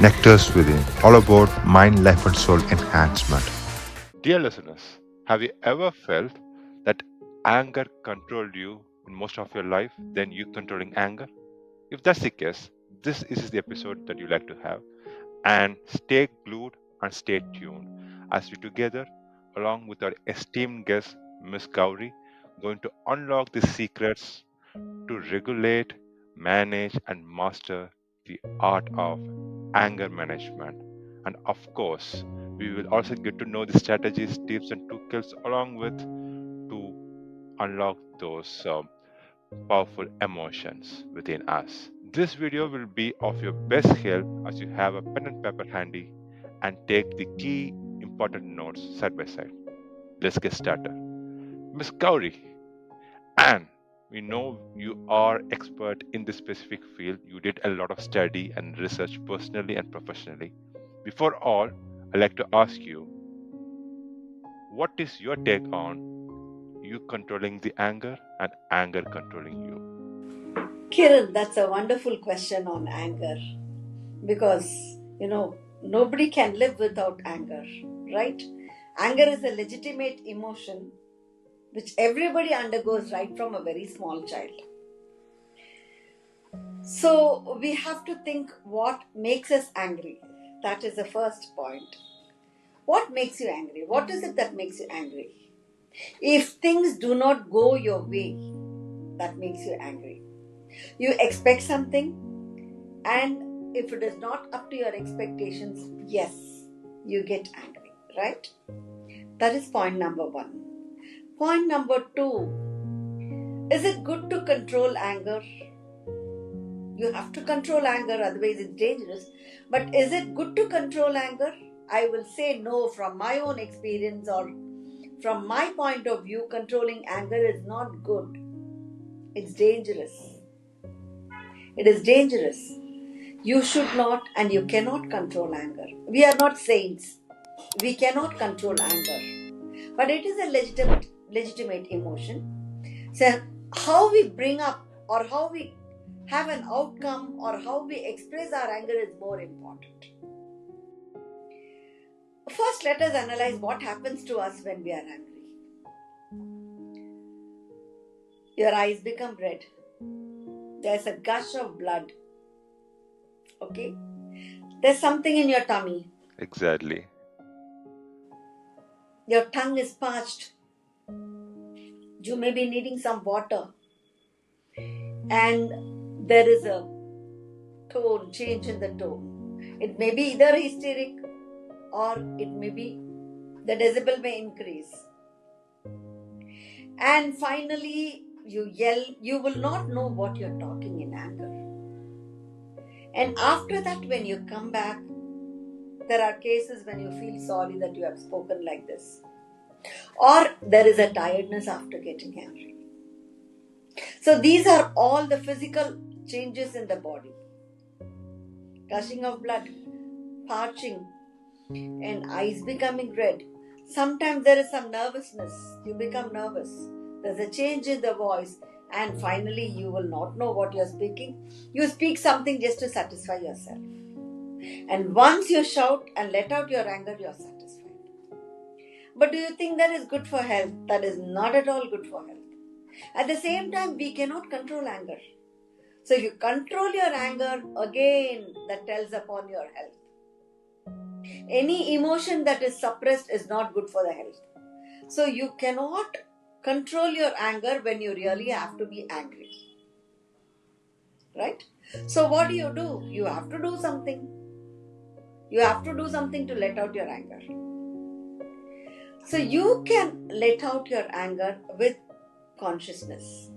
NectarzWithin, all about mind, life, and soul enhancement. Dear listeners, have you ever felt that anger controlled you in most of your life than you controlling anger? If that's the case, this is the episode that you like to have. And stay glued and stay tuned as we together, along with our esteemed guest, Miss Gowri, going to unlock the secrets to regulate, manage, and master the art of anger management. And of course, we will also get to know the strategies, tips, and toolkits along with to unlock those powerful emotions within us. This video will be of your best help as you have a pen and paper handy and take the key important notes side by side. Let's get started. Miss Gowri, and we know you are expert in this specific field. You did a lot of study and research personally and professionally. Before all, I'd like to ask you, what is your take on you controlling the anger and anger controlling you? Kiran, that's a wonderful question on anger because, nobody can live without anger, right? Anger is a legitimate emotion which everybody undergoes right from a very small child. So we have to think what makes us angry. That is the first point. What makes you angry? What is it that makes you angry? If things do not go your way, that makes you angry. You expect something, and if it is not up to your expectations, yes, you get angry, right? That is point number one. Point number two, is it good to control anger? You have to control anger, otherwise it's dangerous. But is it good to control anger? I will say no. From my own experience or from my point of view, controlling anger is not good. It's dangerous. It is dangerous. You should not and you cannot control anger. We are not saints. We cannot control anger. But it is a legitimate emotion. So how we bring up or how we have an outcome or how we express our anger is more important. First, let us analyze what happens to us when we are angry. Your eyes become red. There's a gush of blood. Okay? There's something in your tummy. Exactly. Your tongue is parched. You may be needing some water. And there is a change in the tone. It may be either hysteric or it may be the decibel may increase. And finally, you yell. You will not know what you're talking in anger. And after that, when you come back, there are cases when you feel sorry that you have spoken like this. Or there is a tiredness after getting angry. So these are all the physical changes in the body. Gushing of blood, parching, and eyes becoming red. Sometimes there is some nervousness. You become nervous. There's a change in the voice. And finally, you will not know what you're speaking. You speak something just to satisfy yourself. And once you shout and let out your anger, you're satisfied. But do you think that is good for health? That is not at all good for health. At the same time, we cannot control anger. So if you control your anger, again, that tells upon your health. Any emotion that is suppressed is not good for the health. So you cannot control your anger when you really have to be angry. Right? So what do? You have to do something. You have to do something to let out your anger. So you can let out your anger with consciousness.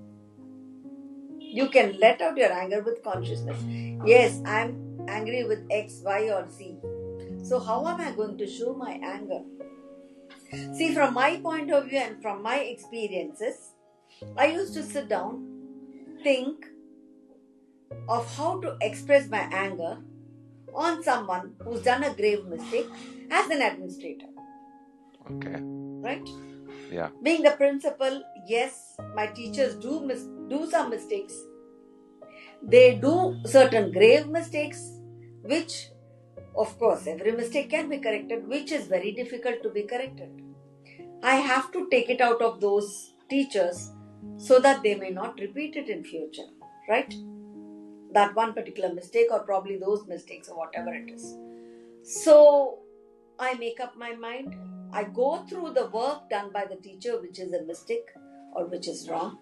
You can let out your anger with consciousness. Yes, I'm angry with X, Y, or Z. So how am I going to show my anger? See, from my point of view and from my experiences, I used to sit down, think of how to express my anger on someone who's done a grave mistake as an administrator. Okay. Right? Yeah. Being the principal, yes, my teachers do some mistakes. They do certain grave mistakes which Of course, every mistake can be corrected, which is very difficult to be corrected. I have to take it out of those teachers so that they may not repeat it in future, right? That one particular mistake or probably those mistakes or whatever it is. So I make up my mind. I go through the work done by the teacher, which is a mistake or which is wrong.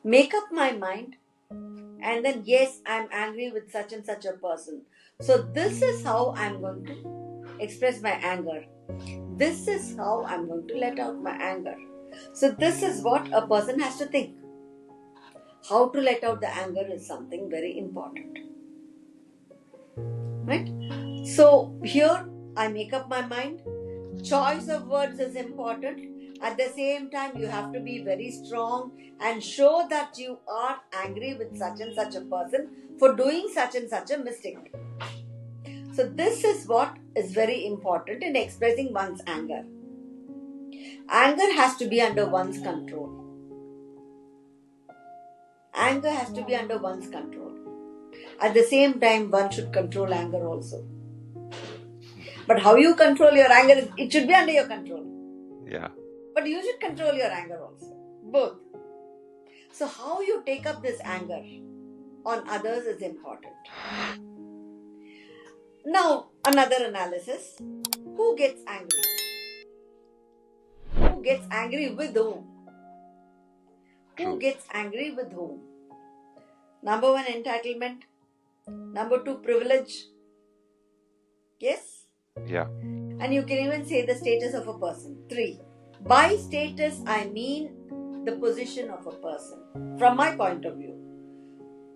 Make up my mind. And then, yes, I'm angry with such and such a person. So this is how I'm going to express my anger. This is how I'm going to let out my anger. So this is what a person has to think. How to let out the anger is something very important. Right? So here I make up my mind. Choice of words is important. At the same time, you have to be very strong and show that you are angry with such and such a person for doing such and such a mistake. So this is what is very important in expressing one's anger. Anger has to be under one's control. Anger has to be under one's control. At the same time, one should control anger also. But how you control your anger, it should be under your control. Yeah. But you should control your anger also. Both. So how you take up this anger on others is important. Now, another analysis. Who gets angry? Who gets angry with whom? Who gets angry with whom? Number 1, entitlement. Number 2, privilege. Yes? Yeah. And you can even say the status of a person. 3. By status, I mean the position of a person. From my point of view,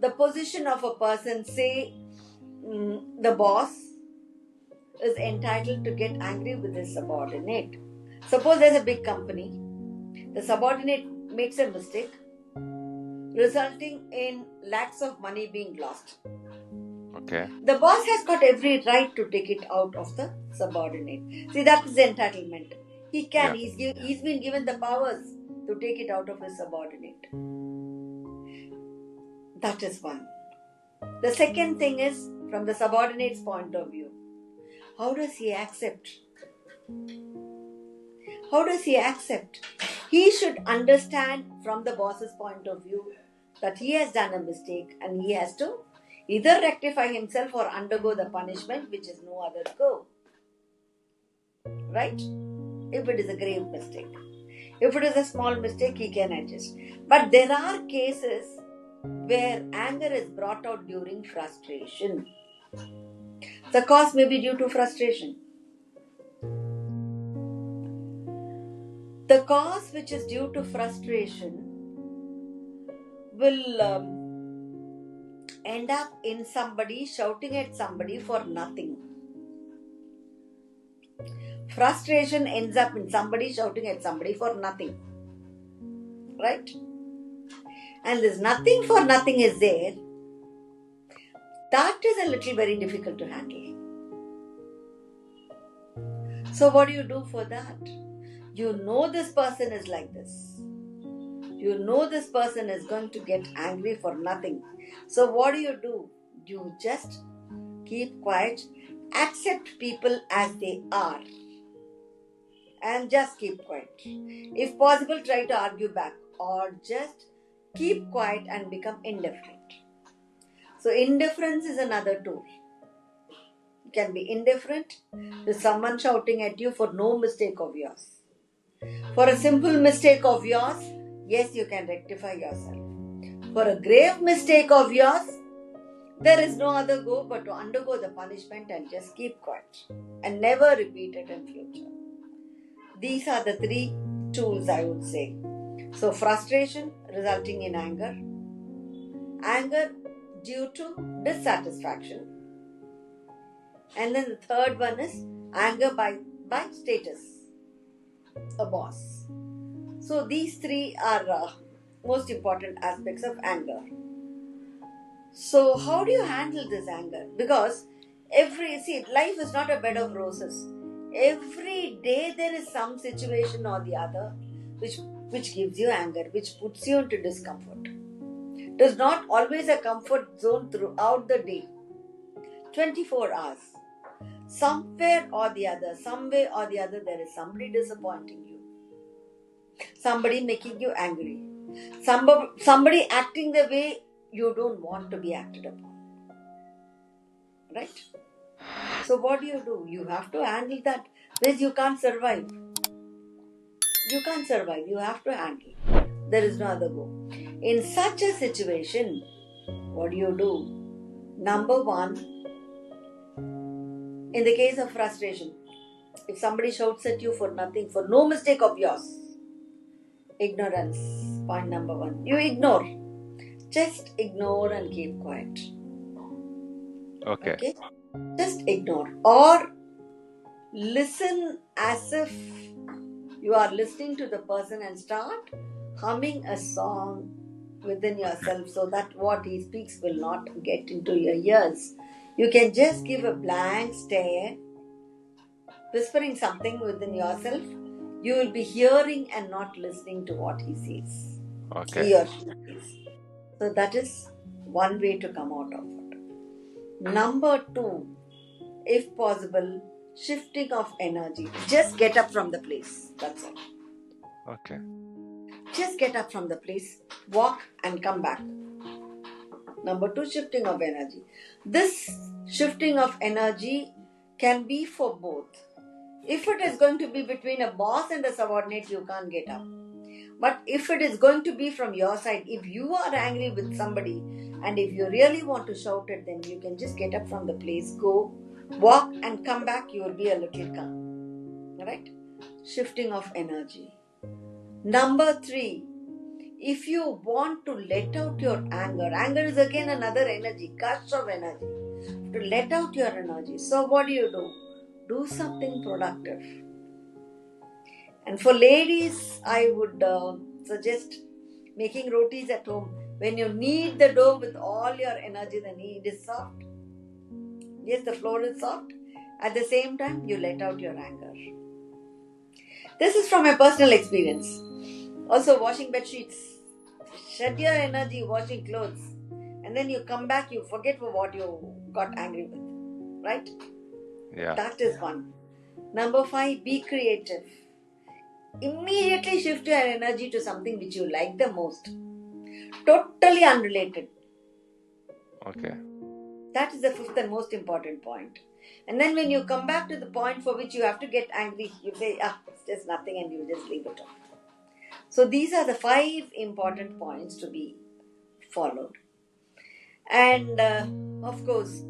the position of a person, say the boss is entitled to get angry with his subordinate. Suppose there's a big company. The subordinate makes a mistake, resulting in lakhs of money being lost. Okay. The boss has got every right to take it out of the subordinate. See, that is entitlement. He can. Yeah. He's been given the powers to take it out of his subordinate. That is one. The second thing is from the subordinate's point of view. How does he accept? How does he accept? He should understand from the boss's point of view that he has done a mistake and he has to either rectify himself or undergo the punishment, which is no other go. Right? If it is a grave mistake. If it is a small mistake, he can adjust. But there are cases where anger is brought out during frustration. The cause may be due to frustration. The cause which is due to frustration will end up in somebody shouting at somebody for nothing. Frustration ends up in somebody shouting at somebody for nothing. Right? And this nothing for nothing is there. That is a little very difficult to handle. So what do you do for that? You know this person is like this. You know this person is going to get angry for nothing. So what do? You just keep quiet, accept people as they are, and just keep quiet. If possible, try to argue back or just keep quiet and become indifferent. So indifference is another tool. You can be indifferent to someone shouting at you for no mistake of yours. For a simple mistake of yours, yes, you can rectify yourself. For a grave mistake of yours, there is no other go but to undergo the punishment and just keep quiet and never repeat it in future. These are the 3 tools I would say. So frustration resulting in anger. Anger due to dissatisfaction. And then the third one is anger by status. A boss. So these 3 are most important aspects of anger. So how do you handle this anger? Because life is not a bed of roses. Every day there is some situation or the other which gives you anger, which puts you into discomfort. It is not always a comfort zone throughout the day. 24 hours. somewhere or the other, some way or the other, there is somebody disappointing you, somebody making you angry, somebody acting the way you don't want to be acted upon. Right? So what do? You have to handle that. Because you can't survive. You can't survive. You have to handle. There is no other go. In such a situation, what do? Number one, in the case of frustration, if somebody shouts at you for nothing, for no mistake of yours, ignorance, point number one. You ignore. Just ignore and keep quiet. Okay. Just ignore. Or listen as if you are listening to the person and start humming a song within yourself so that what he speaks will not get into your ears. You can just give a blank stare, whispering something within yourself. You will be hearing and not listening to what he says. Okay. He or she says. So that is one way to come out of it. Number two, if possible, shifting of energy. Just get up from the place. That's all. Okay. Just get up from the place, walk and come back. Number two, shifting of energy. This shifting of energy can be for both. If it is going to be between a boss and a subordinate, you can't get up. But if it is going to be from your side, if you are angry with somebody and if you really want to shout at them, you can just get up from the place, go, walk and come back, you will be a little calm. Right? Shifting of energy. Number three, if you want to let out your anger is again another energy, gush of energy. To let out your energy. So what do? Do something productive. And for ladies, I would suggest making rotis at home. When you knead the dough with all your energy, the knead is soft. Yes, the flour is soft. At the same time, you let out your anger. This is from my personal experience. Also, washing bed sheets. Shed your energy washing clothes. And then you come back, you forget for what you got angry with. Right? Yeah. That is one. Number 5, be creative. Immediately shift your energy to something which you like the most. Totally unrelated. Okay. That is the 5th and most important point. And then when you come back to the point for which you have to get angry, you say, it's just nothing, and you just leave it off. So these are the 5 important points to be followed. And of course,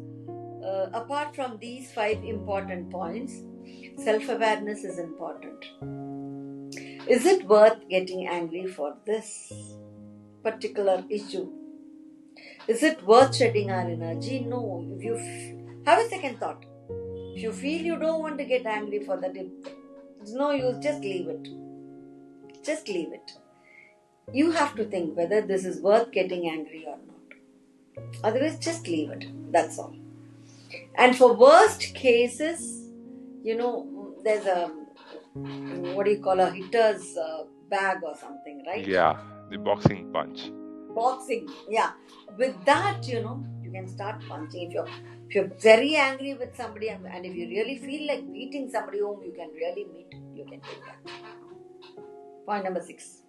apart from these 5 important points, self-awareness is important. Is it worth getting angry for this particular issue? Is it worth shedding our energy? No. If you have a second thought. If you feel you don't want to get angry for that, it's no use, just leave it. Just leave it. You have to think whether this is worth getting angry or not. Otherwise, just leave it. That's all. And for worst cases, there's a, a hitter's bag or something, right? Yeah, the boxing punch. Boxing, yeah. With that, you can start punching. If you're very angry with somebody and if you really feel like beating somebody whom you can really meet, you can take that. Point number 6.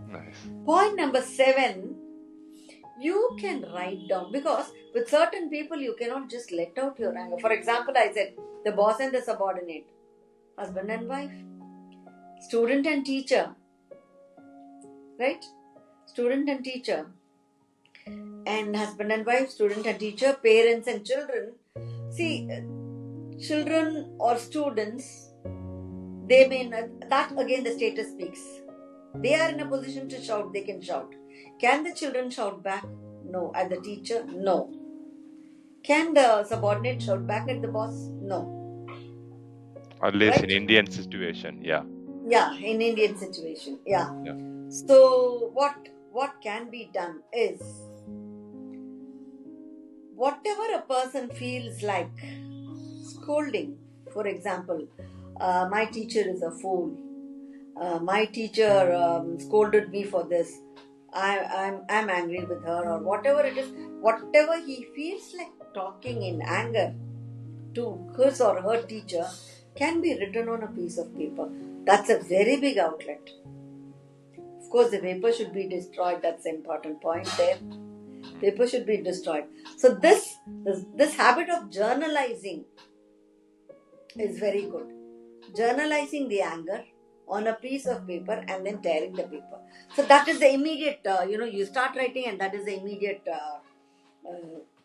Nice. Point number 7, you can write down, because with certain people you cannot just let out your anger. For example, I said the boss and the subordinate, husband and wife, student and teacher, right? Student and teacher, and husband and wife, student and teacher, parents and children. See, children or students, they may not, that again the status speaks. They are in a position to shout, they can shout. Can the children shout back? No. At the teacher? No. Can the subordinate shout back at the boss? No. At least Right? in Indian situation, yeah. Yeah, in Indian situation, yeah. So what can be done is, whatever a person feels like scolding, for example, my teacher is a fool, my teacher scolded me for this, I'm angry with her, or whatever it is, whatever he feels like talking in anger, to his or her teacher can be written on a piece of paper. That's a very big outlet. Of course, the paper should be destroyed. That's the important point there. Paper should be destroyed. So this habit of journalizing is very good. Journalizing the anger on a piece of paper and then tearing the paper. So that is the immediate, you start writing and that is the immediate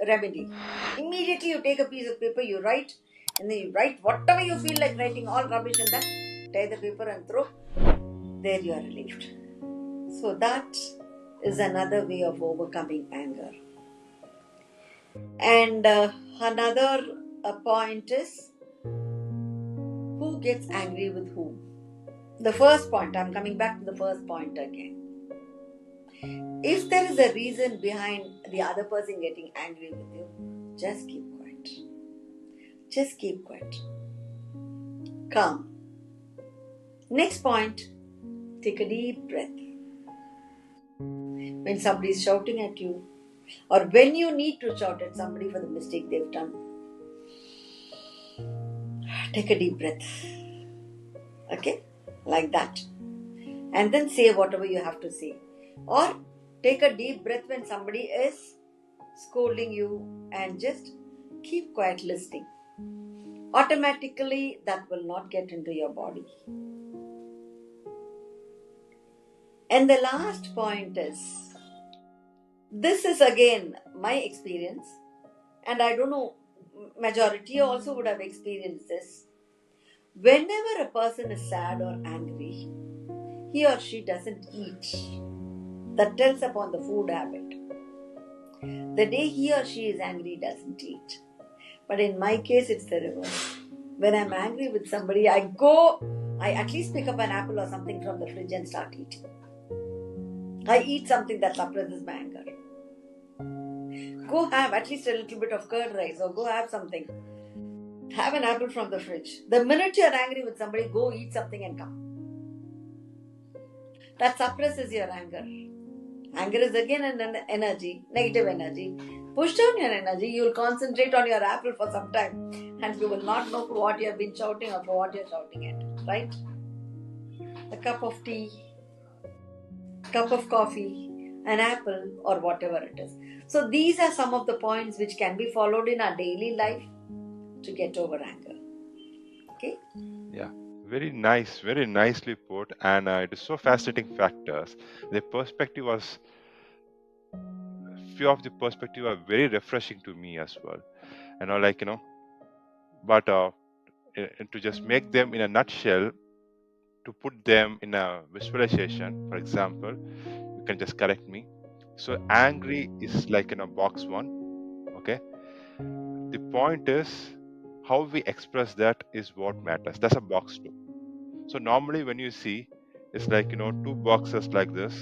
remedy. Immediately you take a piece of paper, you write, and then you write whatever you feel like writing, all rubbish, and then tear the paper and throw. There you are relieved. So that is another way of overcoming anger. And another point is, who gets angry with whom? The first point, I'm coming back to the first point again. If there is a reason behind the other person getting angry with you, just keep quiet. Just keep quiet. Calm. Next point, take a deep breath. When somebody is shouting at you, or when you need to shout at somebody for the mistake they've done, take a deep breath. Okay? Like that. And then say whatever you have to say. Or take a deep breath when somebody is scolding you and just keep quiet listening. Automatically, that will not get into your body. And the last point is, this is again my experience, and I don't know, majority also would have experienced this. Whenever a person is sad or angry, he or she doesn't eat. That tells upon the food habit. The day he or she is angry, he doesn't eat. But in my case, it's the reverse. When I'm angry with somebody, I at least pick up an apple or something from the fridge and start eating. I eat something that suppresses my anger. Go have at least a little bit of curd rice, or go have something. Have an apple from the fridge. The minute you're angry with somebody, go eat something and come. That suppresses your anger. Anger is again an energy, negative energy. Push down your energy, you will concentrate on your apple for some time, and you will not know for what you have been shouting or for what you're shouting at, right? A cup of tea, cup of coffee, an apple, or whatever it is. So these are some of the points which can be followed in our daily life to get over anger. Okay? Yeah, very nice, very nicely put. And it is so fascinating factors. The perspective was, few of the perspective are very refreshing to me as well. But to just make them in a nutshell, to put them in a visualization, for example, you can just correct me. So angry is like in a box one, okay? The point is how we express that is what matters. That's a box two. So normally when you see, it's like, two boxes like this,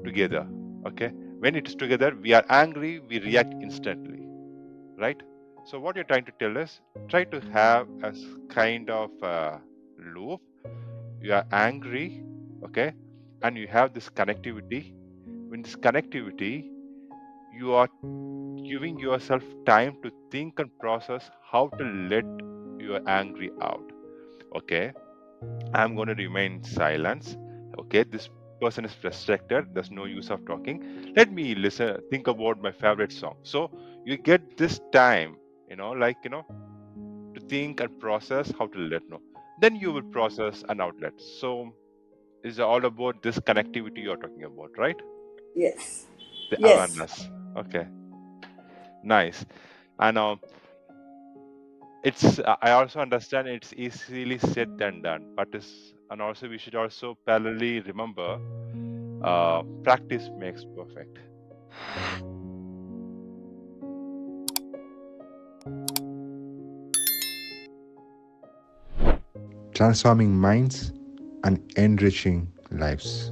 together, okay? When it is together, we are angry, we react instantly, right? So what you're trying to tell us, try to have a kind of loop. You are angry, okay, and you have this connectivity. When this connectivity, you are giving yourself time to think and process how to let your angry out. Okay, I'm going to remain silent. Okay, this person is frustrated. There's no use of talking. Let me listen, think about my favorite song. So you get this time, to think and process how to let know. Then you will process an outlet. So it's all about this connectivity you're talking about, right? Yes. The Yes. awareness. Okay, nice. And it's I also understand it's easily said than done, but and also we should also parallelly remember, practice makes perfect. Transforming minds and enriching lives.